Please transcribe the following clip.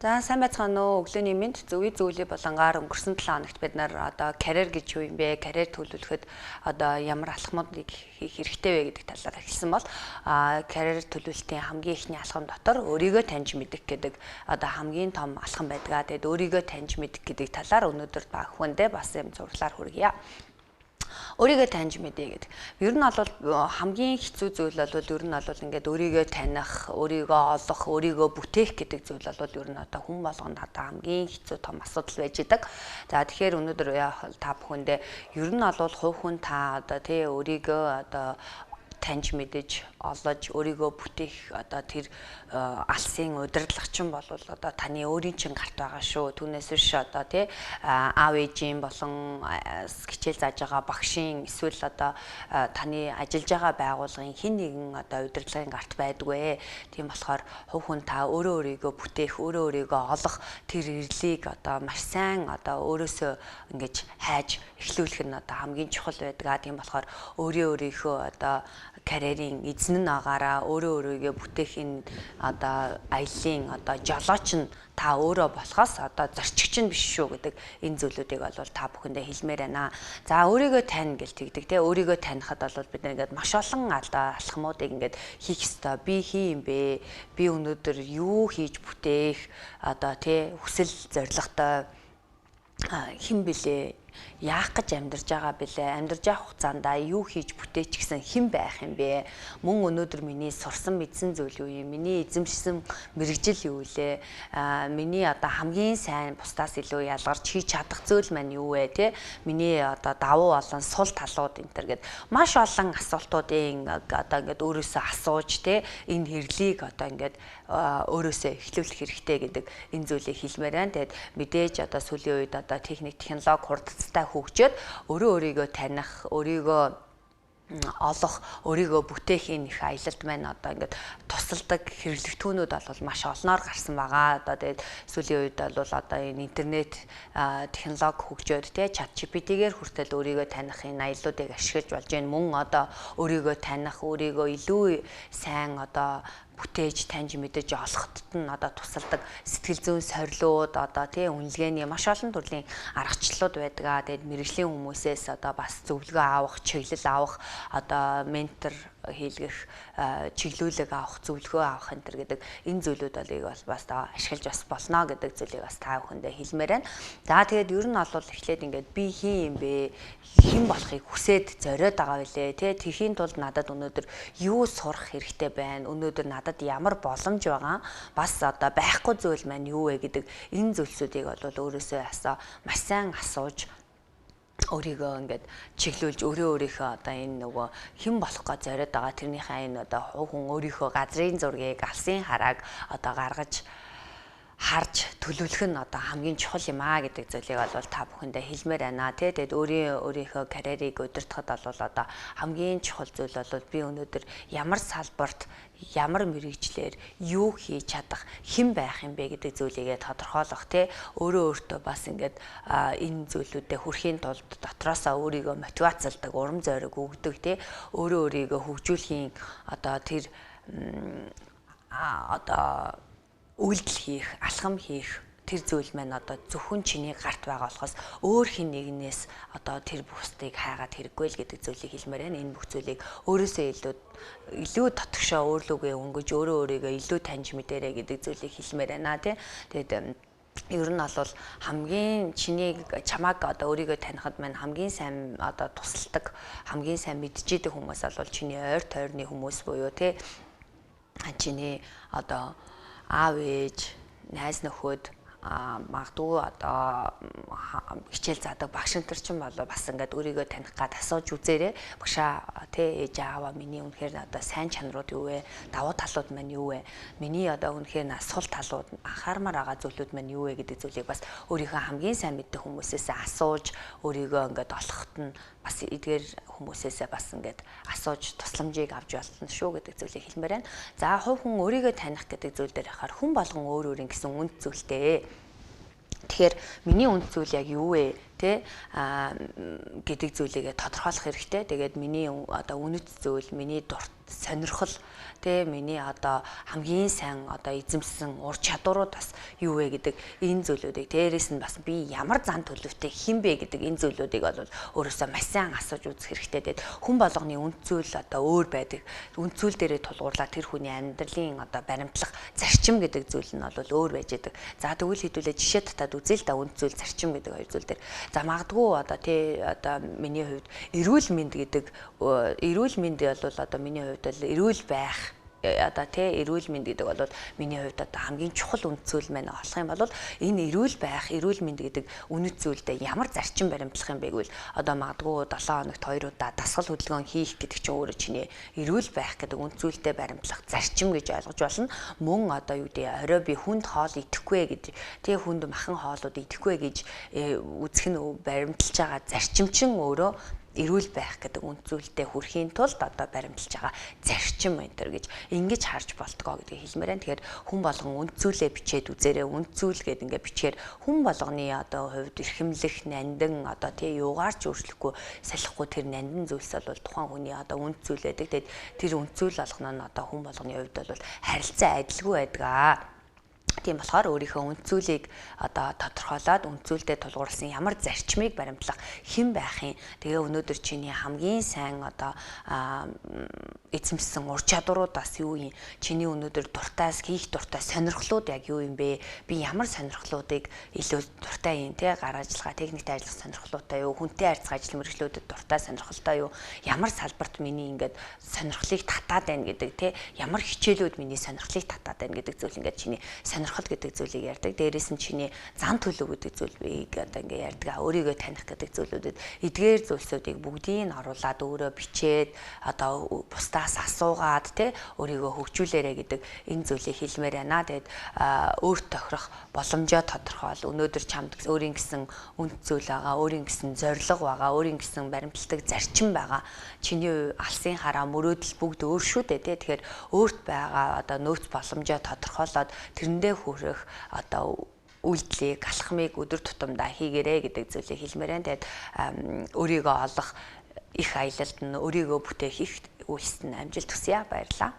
За сайн байцгаана уу өглөөний мэнд зөвий зүйлээ болонгаар өнгөрсөн 7 хоногт бид нар одоо карьер гэж юу юм бэ? Карьер төлөвлөхөд одоо ямар алхмуудыг хийх хэрэгтэй вэ гэдэг талаар хэлсэн бол карьер төлөвлөлтийн хамгийн ихний алхам дотор өөрийгөө таньж мэдэх гэдэг одоо хамгийн том алхам байдгаа. Тэгэд өөрийгөө таньж мэдэх гэдэг талаар өнөөдөр та бүхэндээ бас юм зурлаар хүргье. Өөрийгөө таньж мэдээ гэдэг. Ер нь бол хамгийн хэцүү зүйл бол ер нь бол ингээд өөрийгөө таних, өөрийгөө олох, өөрийгөө бүтээх гэдэг зүйл бол ер нь одоо хүн болгонд одоо хамгийн хэцүү том асуудал байж идэг. За тэгэхээр өнөөдөр та бүхэндээ ер нь бол хувь хүн та одоо тий өөрийгөө одоо таньж мэдэж олж өөрийгөө бүтээх одоо тэр алсын удирдлагчин бол одоо таны өөрийн чин гарт байгаа шүү. Түүнээс биш одоо тий аав ээжийн болон хичээл зааж байгаа багшийн эсвэл одоо таны ажиллаж байгаа байгууллагын хэн нэгэн одоо удирдлагын гарт байдгүй. Тийм болохоор хувь хүн та өөрийгөө бүтээх, өөрийгөө олох тэр эрлийг одоо маш сайн одоо өөрөөсөө ингэж хайж эхлүүлэх нь одоо хамгийн чухал байдаг. Тийм болохоор өөрийнхөө одоо карьерийн эзэн нь агаараа өөрийгөө бүтээх энэ одоо аялын одоо жолооч нь та өөрөө болохоос одоо зорчигч нь биш шүү гэдэг энэ зүйлүүдийг бол та бүхэндээ хэлмээр байна. За өөрийгөө тань гэж тэгдэг те өөрийгөө танихад бол бид ингээд маш олон одоо алхмуудыг ингээд хийх ёстой. Би хий юм бэ? Би өнөөдөр юу хийж бүтээх одоо те хүсэл зорилготой хэн блэ? Яах гэж амьдарч байгаа бэлээ? Амьдарч явах хугацаанд юу хийж бүтээч гэсэн хэн байх юм бэ? Мөн өнөөдөр миний сурсан мэдсэн зүйл юу юм? Миний эзэмшсэн мэрэгжил юу вэ? Миний одоо хамгийн сайн бусдаас илүү ялгарч хийж чадах зүйл маань юу вэ? Тэ? Миний одоо давуу болон сул талууд энэ төр гэд маш олон асуултуудын одоо ингээд өөрөөсөө асууж тэ энэ хэрлийг одоо ингээд өөрөөсөө эхлүүлэх хэрэгтэй гэдэг энэ зүйлийг хэлмээр байна. Тэгэд мэдээж одоо сүүлийн үед одоо техник технологи хурдцтай хөгжөөд өөрийгөө таних, өөрийгөө олох, өөрийгөө бүтээх энэ их аялалд маань одоо ингээд тусалдаг хэрэглэгтүүнүүд бол маш олноор гарсан байгаа. Одоо тэгээд сүүлийн үед бол одоо энэ интернет технологи хөгжөөд те чат GPT-гээр хүртэл өөрийгөө таних энэ аяллуудыг ашиглаж болж байна. Мөн одоо өөрийгөө таних, өөрийгөө илүү сайн одоо бүтээж таньж мэдэж олоход нь одоо тусалдаг сэтгэл зүйн сорилууд одоо тий үнэлгээний маш олон төрлийн аргачлалууд байдаг. Тэгээд мэрэгжлийн хүмүүсээс одоо бас зөвлөгөө авах, чиглэл авах, одоо ментор хийлгэх, чиглүүлэг авах, зөвлөгөө авах энэ төр гэдэг энэ зүйлүүдийг бол бас ашиглаж бас болно гэдэг зүйлийг бас та бүхэндээ хэлмээр байна. За тэгээд ер нь бол эхлээд ингээд би хин юм бэ? Хэн болохыг хүсээд зориод байгаа билээ тий тэрхийн тулд надад өнөөдөр юу сурах хэрэгтэй байна? Өнөөдөр надад ямар боломж байгаа? Бас одоо байхгүй зүйл маань юу вэ гэдэг энэ зүйлсүүдийг бол өөрөөсөө маш сайн асууж өөрийгөө ингээд чиглүүлж өөрийнхөө одоо энэ нөгөө хэн болох гэж зориод байгаа тэрнийхээ энэ одоо хувь хүн өөрийнхөө газрын зургийг, алсын харааг одоо гаргаж харж төлөвлөх нь одоо хамгийн чухал юм аа гэдэг зүйлийг бол та бүхэндээ хэлмээр байна тий. Тэгэд өөрийнхөө карьерийг удирдахад бол одоо хамгийн чухал зүйл бол би өнөөдөр ямар салбарт ямар мэрэгчлэр юу хийж чадах хэн байх юм бэ гэдэг зүйлийгээ тодорхойлох тий. Өөртөө бас ингээд энэ зүйлүүдэд хүрэхийн тулд дотроосоо өөрийгөө мотивацлдаг, урам зориг өгдөг тий. Өөрийгөө хөгжүүлэхийн одоо тэр одоо үйлдэл хийх, алхам хийх тэр зүйл маань одоо зөвхөн чиний гарт байгаа болохоос өөр хин нэгнээс одоо тэр бусдыг хайгаад хэрэггүй л гэдэг зүйлийг хэлмээр байна. Энэ бүх зүйлийг өөрөөсөө илүү дотгошоо өөрлөгөө өнгөж өөрийгөө илүү таньж мэдэрэй гэдэг зүйлийг хэлмээр байна тий. Тэгээд ер нь бол хамгийн чамааг одоо өөрийгөө танихад маань хамгийн сайн одоо тусалдаг, хамгийн сайн мэдчихэдэг хүмүүс бол чиний ойр тойрны хүмүүс буюу тий. Чиний одоо аав ээж, найз нөхөд магадгүй одоо хичээл заадаг багш нар ч юм бол бас ингээд өөрийгөө таних гад асууж үзээрэй. Багшаа тий ээж ааваа миний үнэхээр одоо сайн чанарууд юу вэ? Давуу талууд маань юу вэ? Миний одоо үнэхээр сул талууд анхаармаар байгаа зүйлүүд маань юу вэ гэдэг зүйлийг бас өөрийнхөө хамгийн сайн мэддэг хүмүүсээс асууж өөрийгөө ингээд олоход нь бас эдгээр хүмүүсээсээ бас ингээд асууж тусламжийг авч болно шүү гэдэг зүйлийг хэлмээр байна. За хувь хүн өөрийгөө таних гэдэг зүйл дээр хахаар хүн болгон өөр өөрийн гэсэн үнд зүйлтэй. Тэгэхээр миний үнд зүйл яг юу вэ тэ гэдэг зүйлийгээ тодорхойлох хэрэгтэй. Тэгээд миний одоо үнэт зүйл, миний дурт сонирхол тэ миний одоо хамгийн сайн одоо эзэмсэн ур чадварууд бас юу вэ гэдэг энэ зүйлүүдийг дээрээс нь бас би ямар зан төлөвтэй хэн бэ гэдэг энэ зүйлүүдийг бол өөрөөсөө маш сайн асууж үзэх хэрэгтэй. Тэгээд хүн болгоны үнд зүйл одоо өөр байдаг. Үнд зүйл дээрээ тулгуурлаа тэр хүний амьдралын одоо баримтлах зарчим гэдэг зүйл нь бол өөр байж байгаа. За тэгвэл хэдүүлээ жишээ татаад үзье л да үнд зүйл зарчим гэдэг хоёр зүйл дээр. За магадгүй одоо тий одоо миний хувьд эрүүл мэнд гэдэг эрүүл мэнд бол одоо миний хувьд бол эрүүл байх одоо тий эрүүл мэнд гэдэг бол миний хувьд одоо хамгийн чухал үнд зүйл маань болох юм бол энэ эрүүл байх, эрүүл мэнд гэдэг үнэт зүйлдээ ямар зарчим баримтлах юм бэ гэвэл одоо магадгүй 7 хоногт 2 удаа дасгал хөдөлгөөн хийх гэдэг чинь өөрөө чиний эрүүл байх гэдэг үнд зүйлдээ баримтлах зарчим гэж ойлгож болно. Мөн одоо юу гэдэг орой би хүнд хоол идэхгүй гэж тий хүнд махан хоолууд идэхгүй гэж үзэх нь баримтлж байгаа зарчим чинь өөрөө эрүүл байх гэдэг үнд зүйлдээ хүрэхийн тулд одоо баримтлж байгаа зарчим энтер гэж ингэж харж болтгоо гэдгийг хэлмээр байна. Тэгэхээр хүн болгон үнд зүйлээ бичээд үзээрэй. Үнд зүйл гэдэг ингээ бичгээр хүн болгоны одоо хувьд эрхэмлэх нандин одоо тий юугаар ч өөрчлөхгүй салахгүй тэр нандин зүйлс бол тухайн хүний одоо үнд зүйл байдаг. Тэгээд тэр үнд зүйл болгоно нь одоо хүн болгоны хувьд бол харилцаа адилгүй байдаг. Тийм болохоор өөрийнхөө үнд зүйлийг одоо тодорхойлоод үнд зүйлдээ тулгуурласан ямар зарчмыг баримтлах хэн байх юм. Тэгээ өнөөдөр чиний хамгийн сайн одоо эзэмсэн ур чадваруудаас юу юм? Чиний өнөөдөр дуртаас хийх дуртай сонирхлууд яг юу юм бэ? Би ямар сонирхлуудыг илүү дуртай юм те? Гар ажиллагаа, техниктэй ажиллах сонирхлуудтай юу? Хүнтэй харьцах ажил мэргэжлүүдэд дуртай сонирхолтой юу? Ямар салбарт миний ингээд сонирхлыг татаад байна гэдэг те? Ямар хичээлүүд миний сонирхлыг татаад байна гэдэг зүйл ингээд чиний сонирхол гэдэг зүйлийг ярьдаг. Дээрээс нь чиний зан төлөв гэдэг зүйлийг одоо ингээ ярьдаг. Өөрийгөө таних гэдэг зүйлүүдэд эдгээр зүйлсүүдийг бүгдийг нь оруулаад өөрөө бичээд одоо бусдаас асуугаад тий өөрийгөө хөгжүүлээрэ гэдэг энэ зүйлийг хэлмээр байна. Тэгээд өөрт тохирох боломжоо тодорхойл. Өнөөдөр чамд өөрийн гэсэн үнд зүйл байгаа, өөрийн гэсэн зорилго байгаа, өөрийн гэсэн баримтлагдаг зарчим байгаа. Чиний алсын хараа мөрөөдөл бүгд өөр шүү дээ тий. Тэгэхээр өөрт байгаа одоо нөөц боломжоо тодорхойлоод тэрэндээ хүрэх одоо үйлдэлийг алхмыг өдөр тутамдаа хийгээрэй гэдэг зүйлийг хэлмээр байна. Тэгээд өөрийгөө олох их аялалд нь өөрийгөө бүтээх их үйлсэнд амжилт хүсье. Баярлалаа.